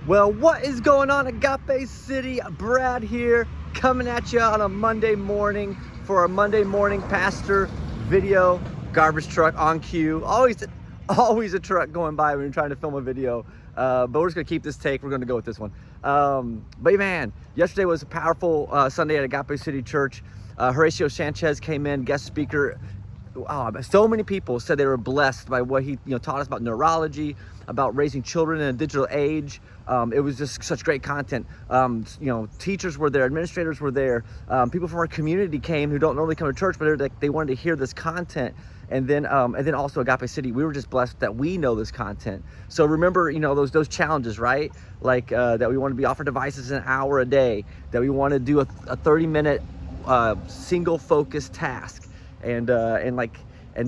Well, what is going on, Agape City? Brad here, coming at you on a Monday morning for a Monday morning pastor video. Garbage truck on cue. Always a truck going by when you're trying to film a video. But we're just gonna keep this take. We're gonna go with this one. But man, yesterday was a powerful Sunday at Agape City Church. Horatio Sanchez came in, guest speaker. So many people said they were blessed by what he taught us about neurology, about raising children in a digital age. It was just such great content. Teachers were there, administrators were there, people from our community came who don't normally come to church, but they wanted to hear this content. And then also Agape City, we were just blessed that we know this content. So remember, those challenges, right? Like that we want to be offered devices an hour a day, that we want to do a 30-minute single focused task. And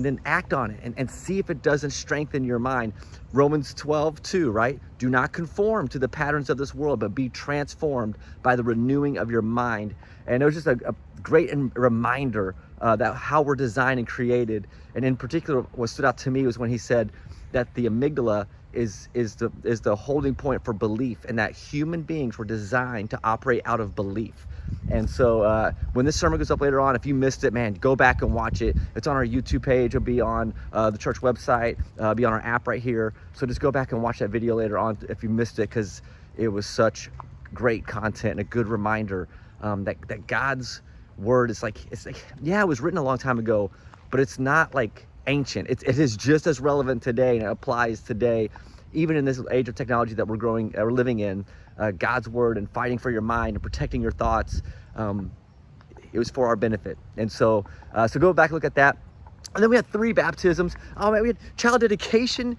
then act on it and see if it doesn't strengthen your mind. Romans 12:2, right? Do not conform to the patterns of this world, but be transformed by the renewing of your mind. And it was just a great reminder that how we're designed and created. And in particular, what stood out to me was when he said that the amygdala is the holding point for belief, and that human beings were designed to operate out of belief. And so when this sermon goes up later on, if you missed it, man, go back and watch it. It's on our YouTube page. It'll be on the church website. Be on our app right here. So just go back and watch that video later on if you missed it, because it was such great content and a good reminder that God's word is like, yeah, it was written a long time ago, but it's not like ancient. It is just as relevant today, and it applies today, even in this age of technology that we're living in. God's word and fighting for your mind and protecting your thoughts, it was for our benefit. And so go back and look at that. And then we had 3 baptisms. We had child dedication,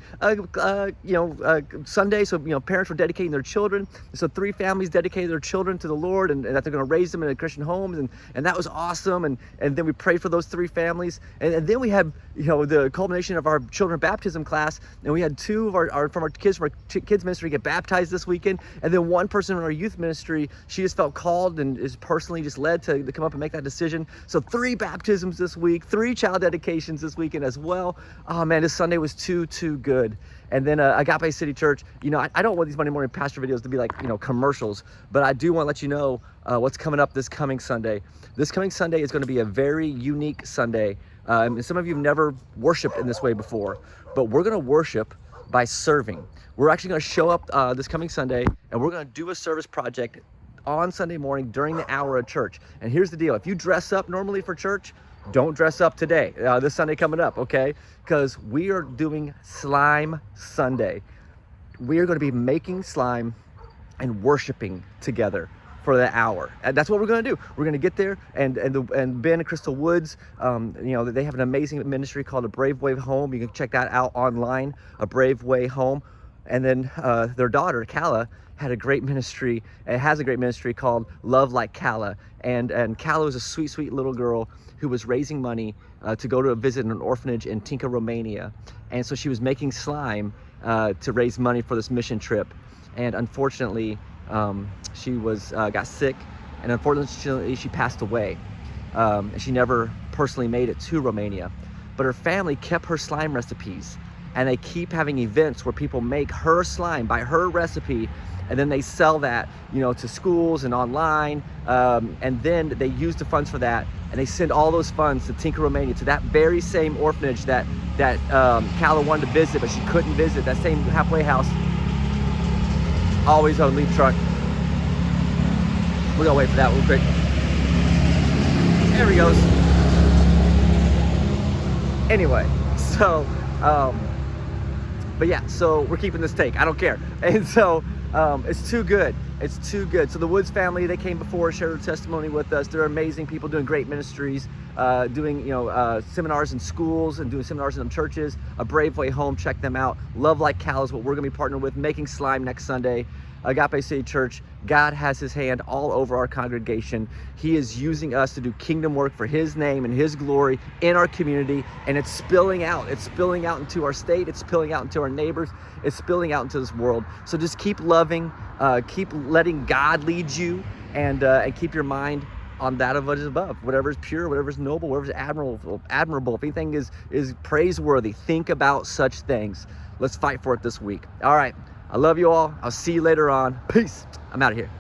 Sunday. So, parents were dedicating their children. So 3 families dedicated their children to the Lord, and that they're going to raise them in Christian homes. And that was awesome. And then we prayed for those 3 families. And then we had, the culmination of our children baptism class. And we had 2 of our kids ministry get baptized this weekend. And then 1 person in our youth ministry, she just felt called and is personally just led to come up and make that decision. So 3 baptisms this week, 3 child dedications this weekend as well. Oh man, this Sunday was too good. And then Agape City Church, I don't want these Monday morning pastor videos to be like commercials, but I do want to let you know what's coming up this coming Sunday. This coming Sunday is going to be a very unique Sunday. And some of you have never worshiped in this way before, but we're going to worship by serving. We're actually going to show up this coming Sunday, and we're going to do a service project on Sunday morning during the hour of church. And here's the deal: if you dress up normally for church, don't dress up today, this Sunday coming up, okay? Because we are doing Slime Sunday. We are going to be making slime and worshiping together for the hour. And that's what we're going to do. We're going to get there, and Ben and Crystal Woods, they have an amazing ministry called A Brave Way Home. You can check that out online, A Brave Way Home. And then their daughter, Kala, has a great ministry called Love Like Kala. And Kala was a sweet little girl who was raising money to go to visit an orphanage in Tinka, Romania. And so she was making slime to raise money for this mission trip. And unfortunately, she got sick, and unfortunately she passed away. And she never personally made it to Romania. But her family kept her slime recipes, and they keep having events where people make her slime by her recipe, and then they sell that, to schools and online, and then they use the funds for that, and they send all those funds to Tinka, Romania, to that very same orphanage that Kala wanted to visit, but she couldn't visit, that same halfway house. Always on leaf truck. We're gonna wait for that real quick. There he goes. Anyway, so, but yeah, so we're keeping this take. I don't care. And so it's too good. It's too good. So the Woods family, they came before, shared their testimony with us. They're amazing people doing great ministries, doing seminars in schools and doing seminars in churches. A Brave Way Home, check them out. Love Like Cal is what we're gonna be partnering with, making slime next Sunday. Agape City Church, God has his hand all over our congregation. He is using us to do kingdom work for his name and his glory in our community, and it's spilling out. It's spilling out into our state. It's spilling out into our neighbors. It's spilling out into this world. So just keep loving, keep letting God lead you, and keep your mind on that of what is above. Whatever is pure, whatever is noble, whatever is admirable, if anything is praiseworthy, think about such things. Let's fight for it this week. All right. I love you all. I'll see you later on. Peace. I'm out of here.